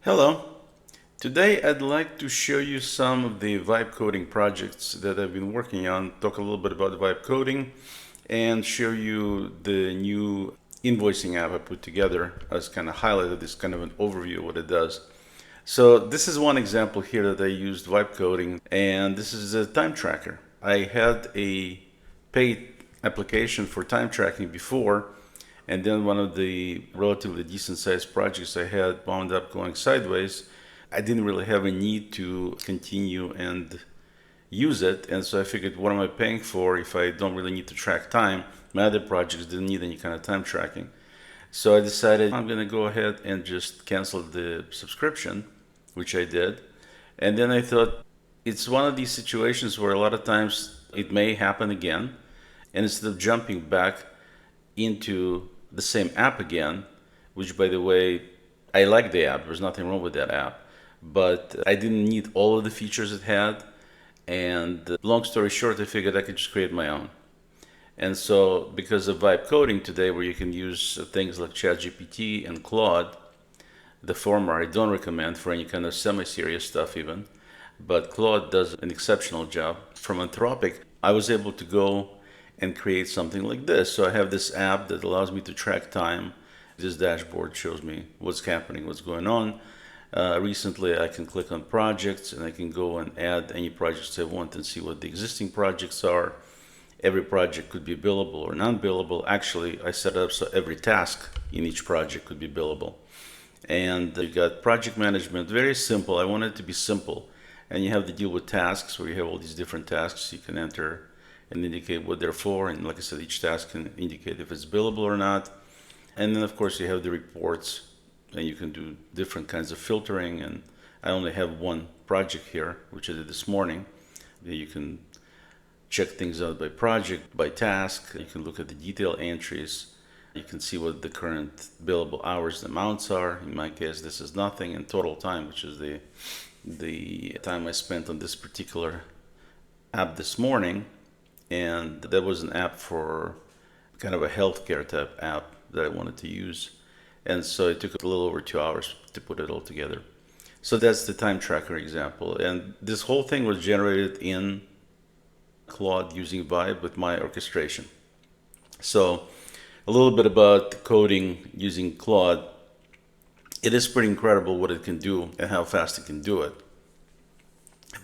Hello. Today I'd like to show you some of the vibe coding projects that I've been working on, talk a little bit about the vibe coding, and show you the new invoicing app I put together as kind of highlighted this kind of an overview of what it does. So this is one example here that I used vibe coding, and this is a time tracker. I had a paid application for time tracking before, and then one of the relatively decent sized projects I had wound up going sideways. I didn't really have a need to continue and use it, and so I figured, what am I paying for if I don't really need to track time? My other projects didn't need any kind of time tracking. So I decided I'm going to go ahead and just cancel the subscription, which I did. And then I thought, it's one of these situations where a lot of times it may happen again. And instead of jumping back into the same app again, which, by the way, I like the app, there's nothing wrong with that app, but I didn't need all of the features it had. And long story short, I figured I could just create my own. And so, because of vibe coding today, where you can use things like ChatGPT and Claude, the former I don't recommend for any kind of semi-serious stuff even, but Claude does an exceptional job. From Anthropic, I was able to go and create something like this. So I have this app that allows me to track time. This dashboard shows me what's happening, what's going on. Recently, I can click on projects and I can go and add any projects I want and see what the existing projects are. Every project could be billable or non-billable. Actually, I set it up so every task in each project could be billable. And you got project management, very simple. I want it to be simple. And you have to deal with tasks where you have all these different tasks you can enter and indicate what they're for. And like I said, each task can indicate if it's billable or not. And then, of course, you have the reports, and you can do different kinds of filtering. And I only have one project here, which I did this morning. You can check things out by project, by task. You can look at the detail entries. You can see what the current billable hours and amounts are. In my case, this is nothing. And total time, which is the time I spent on this particular app this morning. And that was an app for kind of a healthcare type app that I wanted to use. And so it took a little over 2 hours to put it all together. So that's the time tracker example. And this whole thing was generated in Claude using Vibe with my orchestration. So a little bit about coding using Claude. It is pretty incredible what it can do and how fast it can do it.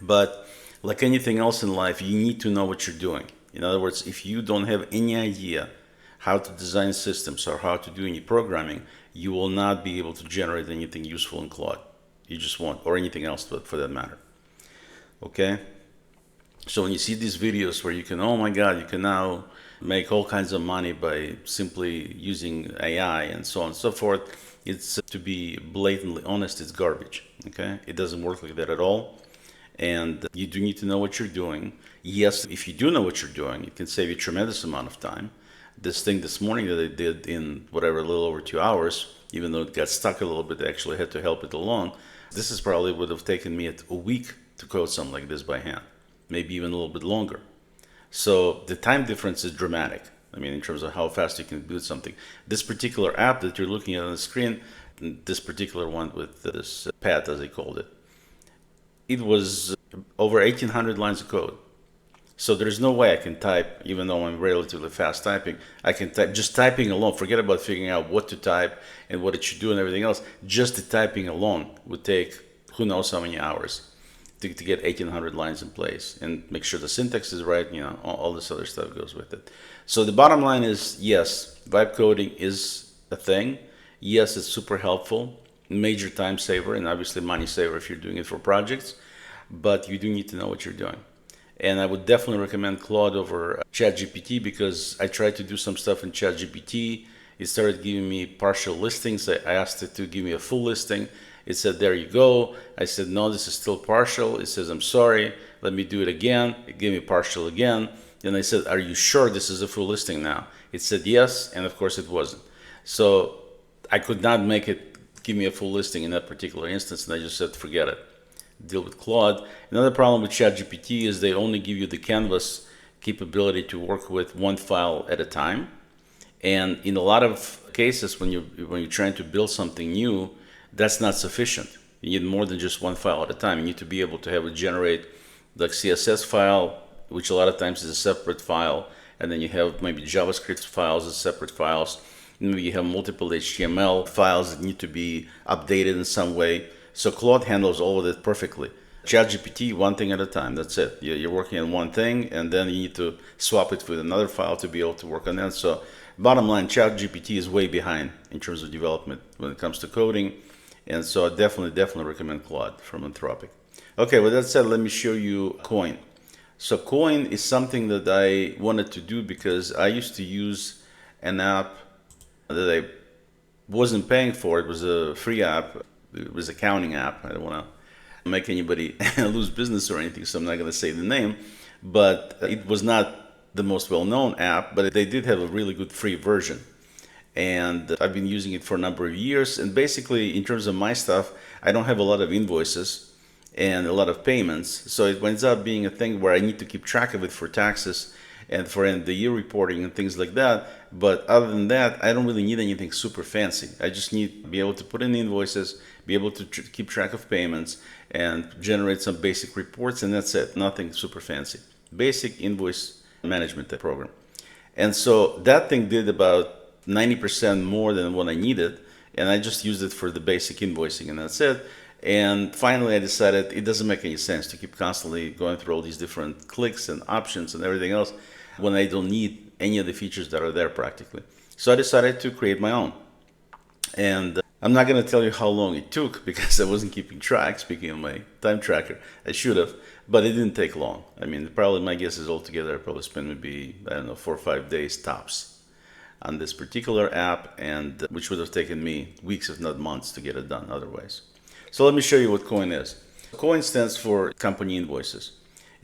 But like anything else in life, you need to know what you're doing. In other words, if you don't have any idea how to design systems or how to do any programming, you will not be able to generate anything useful in Claude. You just won't, or anything else for that matter. Okay? So when you see these videos where you can, oh my God, you can now make all kinds of money by simply using AI and so on and so forth, it's, to be blatantly honest, it's garbage. Okay? It doesn't work like that at all. And you do need to know what you're doing. Yes, if you do know what you're doing, it can save you a tremendous amount of time. This thing this morning that I did in whatever, a little over 2 hours, even though it got stuck a little bit, I actually had to help it along. This is probably would have taken me a week to code something like this by hand, maybe even a little bit longer. So the time difference is dramatic. I mean, in terms of how fast you can build something. This particular app that you're looking at on the screen, this particular one with this pad, as they called it, it was over 1,800 lines of code. So there's no way I can type, even though I'm relatively fast typing. I can type, just typing alone, forget about figuring out what to type and what it should do and everything else. Just the typing alone would take who knows how many hours to get 1,800 lines in place and make sure the syntax is right, all this other stuff goes with it. So the bottom line is, yes, vibe coding is a thing. Yes, it's super helpful, major time saver, and obviously money saver if you're doing it for projects, but you do need to know what you're doing. And I would definitely recommend Claude over ChatGPT, because I tried to do some stuff in ChatGPT. It started giving me partial listings. I asked it to give me a full listing. It said, there you go. I said, no, this is still partial. It says, I'm sorry, let me do it again. It gave me partial again. Then I said, are you sure this is a full listing now? It said yes, and of course it wasn't. So I could not make it give me a full listing in that particular instance, and I just said, forget it. Deal with Claude. Another problem with ChatGPT is they only give you the canvas capability to work with one file at a time. And in a lot of cases, when you're trying to build something new, that's not sufficient. You need more than just one file at a time. You need to be able to have it generate like CSS file, which a lot of times is a separate file, and then you have maybe JavaScript files as separate files. Maybe you have multiple HTML files that need to be updated in some way. So Claude handles all of it perfectly. ChatGPT, one thing at a time, that's it. You're working on one thing, and then you need to swap it with another file to be able to work on that. So bottom line, ChatGPT is way behind in terms of development when it comes to coding. And so I definitely recommend Claude from Anthropic. Okay, with that said, let me show you CoIn. So CoIn is something that I wanted to do because I used to use an app that I wasn't paying for. It was a free app. It was an accounting app. I don't want to make anybody lose business or anything, so I'm not going to say the name. But it was not the most well-known app, but they did have a really good free version. And I've been using it for a number of years. And basically, in terms of my stuff, I don't have a lot of invoices and a lot of payments. So it ends up being a thing where I need to keep track of it for taxes and for end of the year reporting and things like that. But other than that, I don't really need anything super fancy. I just need to be able to put in invoices, be able to keep track of payments, and generate some basic reports, and that's it. Nothing super fancy. Basic invoice management program. And so that thing did about 90% more than what I needed, and I just used it for the basic invoicing, and that's it. And finally I decided it doesn't make any sense to keep constantly going through all these different clicks and options and everything else when I don't need any of the features that are there practically. So I decided to create my own. And I'm not going to tell you how long it took because I wasn't keeping track. Speaking of my time tracker, I should have, but it didn't take long. I mean, probably my guess is altogether I probably spent maybe, I don't know, 4 or 5 days tops on this particular app, and which would have taken me weeks if not months to get it done otherwise. So let me show you what CoIn is. CoIn stands for company invoices.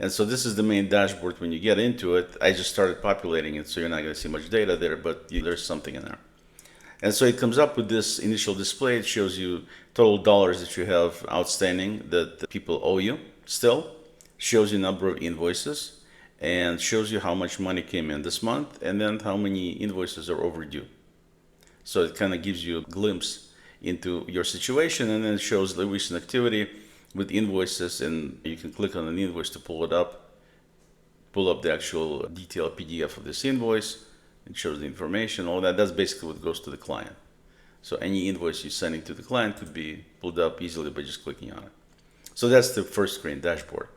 And so this is the main dashboard. When you get into it, I just started populating it, so you're not going to see much data there, but there's something in there. And so it comes up with this initial display. It shows you total dollars that you have outstanding that people owe you still, shows you number of invoices, and shows you how much money came in this month, and then how many invoices are overdue. So it kind of gives you a glimpse into your situation, and then it shows the recent activity with invoices, and you can click on an invoice to pull it up, pull up the actual detailed PDF of this invoice. It shows the information, all that. That's basically what goes to the client. So any invoice you're sending to the client could be pulled up easily by just clicking on it. So that's the first screen, dashboard.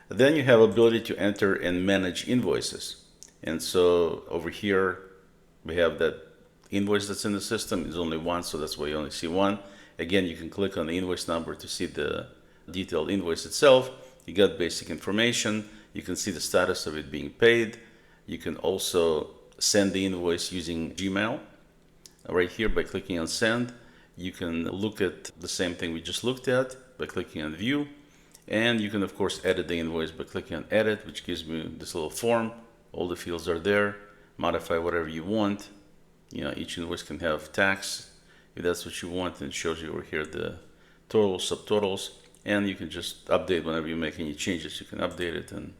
Then you have ability to enter and manage invoices. And so over here, we have that invoice that's in the system. There's only one, so that's why you only see one. Again, you can click on the invoice number to see the detailed invoice itself. You got basic information. You can see the status of it being paid. You can also send the invoice using Gmail. Right here, by clicking on send, you can look at the same thing we just looked at by clicking on view. And you can, of course, edit the invoice by clicking on edit, which gives me this little form. All the fields are there. Modify whatever you want. You know, each invoice can have tax if that's what you want, and it shows you over here the totals, subtotals, and you can just update whenever you make any changes. You can update it and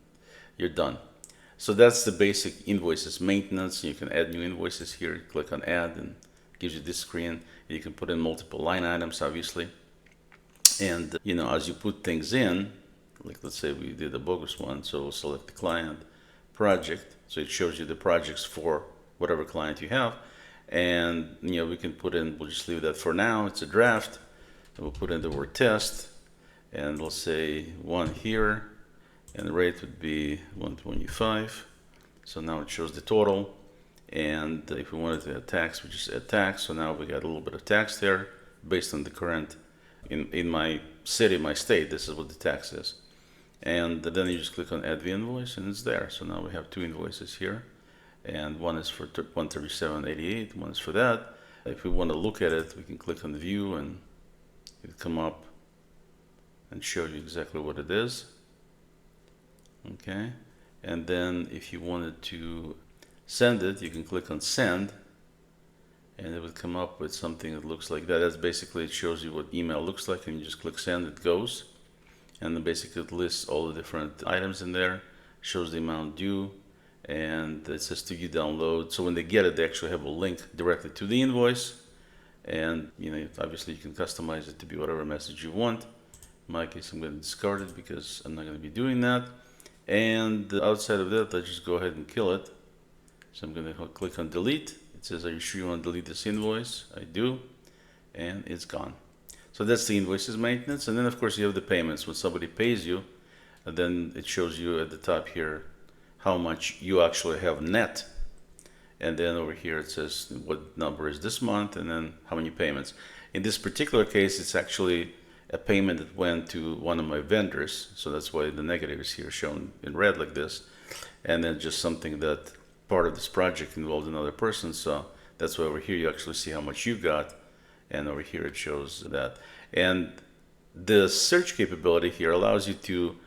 you're done. So that's the basic invoices maintenance. You can add new invoices here. Click on add and it gives you this screen. You can put in multiple line items, obviously. And you know, as you put things in, like let's say we did a bogus one, so we'll select the client project. So it shows you the projects for whatever client you have. And you know, we can put in, we'll just leave that for now. It's a draft. And we'll put in the word test. And we'll say 1 here. And the rate would be 125. So now it shows the total. And if we wanted to add tax, we just add tax. So now we got a little bit of tax there based on the current, in my city, my state, this is what the tax is. And then you just click on add the invoice and it's there. So now we have 2 invoices here. And one is for 137.88, one is for that. If we want to look at it, we can click on the view and it'll come up and show you exactly what it is. Okay, and then if you wanted to send it, you can click on send and it would come up with something that looks like that. That's basically, it shows you what email looks like, and you just click send, it goes, and then basically it lists all the different items in there, shows the amount due, and it says to you download. So when they get it, they actually have a link directly to the invoice, And obviously you can customize it to be whatever message you want. In my case, I'm going to discard it because I'm not going to be doing that. And outside of that, let's just go ahead and kill it. So I'm going to click on delete. It says, are you sure you want to delete this invoice? I do. And it's gone. So that's the invoices maintenance. And then of course you have the payments. When somebody pays you, then it shows you at the top here how much you actually have net. And then over here it says what number is this month and then how many payments. In this particular case, it's actually a payment that went to one of my vendors. So that's why the negative is here shown in red like this. And then just something that part of this project involved another person. So that's why over here you actually see how much you got. And over here it shows that. And the search capability here allows you to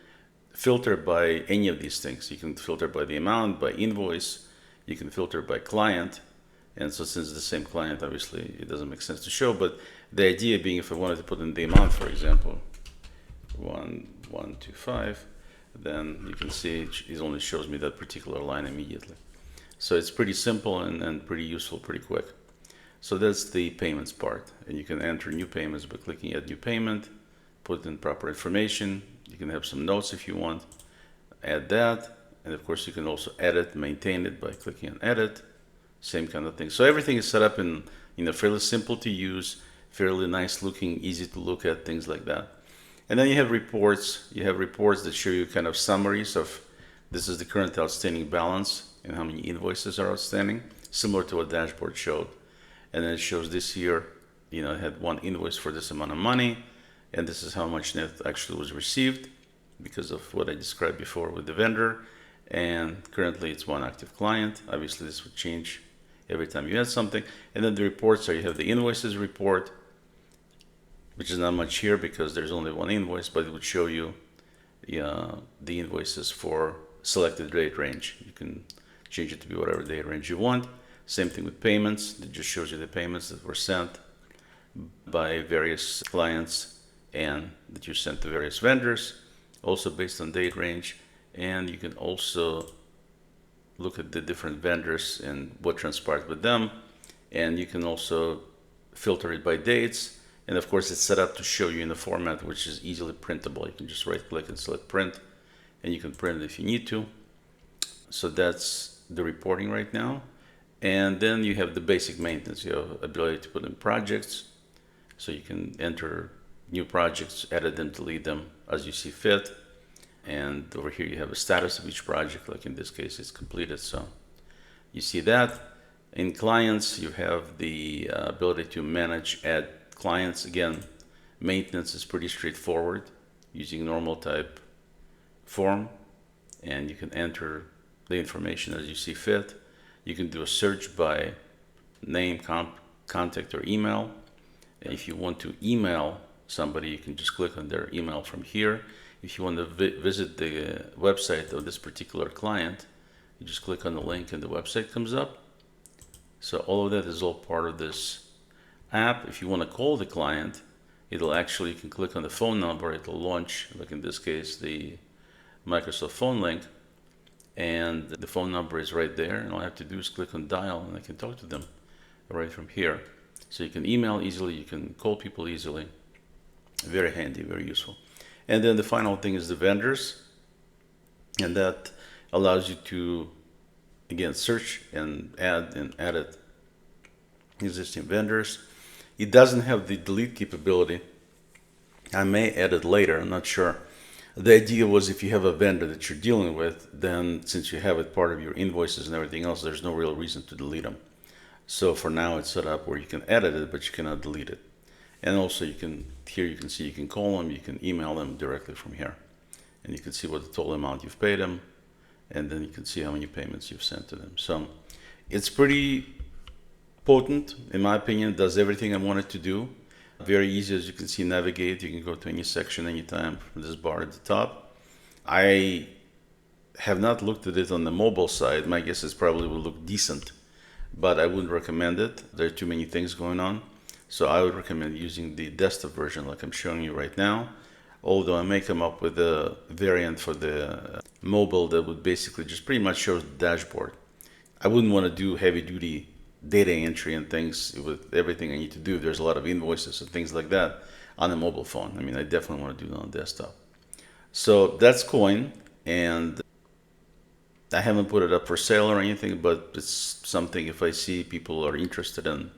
filter by any of these things. You can filter by the amount, by invoice, you can filter by client. And so since it's the same client, obviously it doesn't make sense to show, but the idea being if I wanted to put in the amount, for example, 1125, then you can see it only shows me that particular line immediately. So it's pretty simple and pretty useful, pretty quick. So that's the payments part, and you can enter new payments by clicking add new payment, put in proper information. You can have some notes if you want, add that, and of course you can also edit, maintain it by clicking on edit, same kind of thing. So everything is set up in fairly simple to use, fairly nice looking, easy to look at, things like that. And then you have reports. You have reports that show you kind of summaries of this is the current outstanding balance and how many invoices are outstanding, similar to what dashboard showed. And then it shows this year, it had one invoice for this amount of money, and this is how much net actually was received because of what I described before with the vendor. And currently it's one active client. Obviously this would change every time you add something. And then the reports are, you have the invoices report, which is not much here because there's only one invoice, but it would show you the invoices for selected date range. You can change it to be whatever date range you want. Same thing with payments. It just shows you the payments that were sent by various clients and that you sent to various vendors, also based on date range. And you can also look at the different vendors and what transpired with them. And you can also filter it by dates. And of course, it's set up to show you in a format which is easily printable. You can just right click and select print, and you can print it if you need to. So that's the reporting right now. And then you have the basic maintenance. You have ability to put in projects. So you can enter new projects, edit them, delete them as you see fit. And over here you have a status of each project, like in this case it's completed. So you see that. In clients, you have the ability to manage, add clients. Again, maintenance is pretty straightforward using normal type form, and you can enter the information as you see fit. You can do a search by name, contact, or email. If you want to email somebody, you can just click on their email from here. If you want to visit the website of this particular client, you just click on the link and the website comes up. So all of that is all part of this app. If you want to call the client, it'll actually, you can click on the phone number, it'll launch, like in this case, the Microsoft phone link, and the phone number is right there, and all I have to do is click on dial and I can talk to them right from here. So you can email easily, you can call people easily. Very handy, very useful. And then the final thing is the vendors, and that allows you to, again, search and add and edit existing vendors. It doesn't have the delete capability. I may add it later, I'm not sure. The idea was if you have a vendor that you're dealing with, then since you have it part of your invoices and everything else, there's no real reason to delete them. So for now it's set up where you can edit it, but you cannot delete it. And also you can, here you can see you can call them, you can email them directly from here. And you can see what the total amount you've paid them, and then you can see how many payments you've sent to them. So it's pretty potent, in my opinion. It does everything I want it to do. Very easy, as you can see, navigate. You can go to any section anytime from this bar at the top. I have not looked at it on the mobile side. My guess is probably will look decent, but I wouldn't recommend it. There are too many things going on. So I would recommend using the desktop version like I'm showing you right now. Although I may come up with a variant for the mobile that would basically just pretty much show the dashboard. I wouldn't want to do heavy duty data entry and things with everything I need to do. There's a lot of invoices and things like that on a mobile phone. I mean, I definitely want to do that on desktop. So that's CoIn, and I haven't put it up for sale or anything, but it's something if I see people are interested in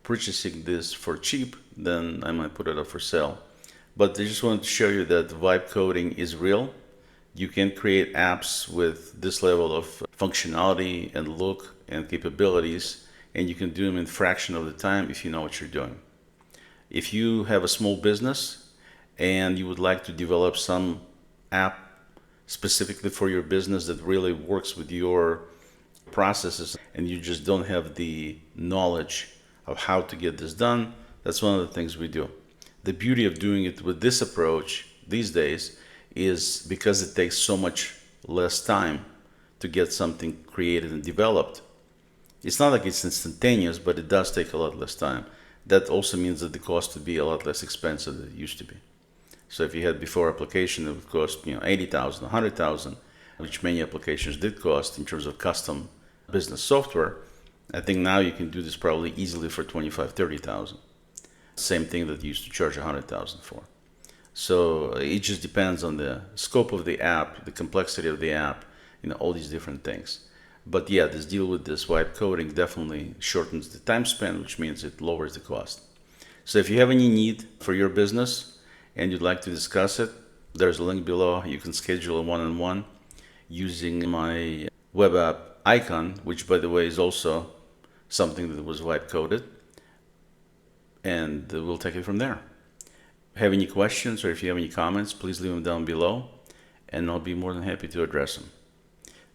purchasing this for cheap, then I might put it up for sale. But I just wanted to show you that vibe coding is real. You can create apps with this level of functionality and look and capabilities, and you can do them in a fraction of the time if you know what you're doing. If you have a small business and you would like to develop some app specifically for your business that really works with your processes and you just don't have the knowledge of how to get this done, that's one of the things we do. The beauty of doing it with this approach these days is because it takes so much less time to get something created and developed. It's not like it's instantaneous, but it does take a lot less time. That also means that the cost would be a lot less expensive than it used to be. So if you had before application that would cost 80,000, 100,000, which many applications did cost in terms of custom business software, I think now you can do this probably easily for 25, 30,000. Same thing that you used to charge 100,000 for. So it just depends on the scope of the app, the complexity of the app, all these different things. But yeah, this deal with this vibe coding definitely shortens the time span, which means it lowers the cost. So if you have any need for your business and you'd like to discuss it, there's a link below. You can schedule a one-on-one using my web app icon, which by the way is also something that was vibe coded. And we'll take it from there. Have any questions or if you have any comments, please leave them down below and I'll be more than happy to address them.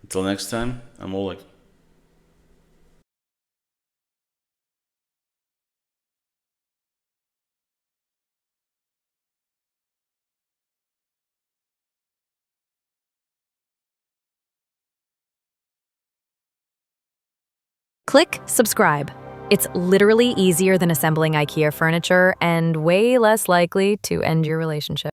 Until next time, I'm Oleg. Click subscribe. It's literally easier than assembling IKEA furniture and way less likely to end your relationship.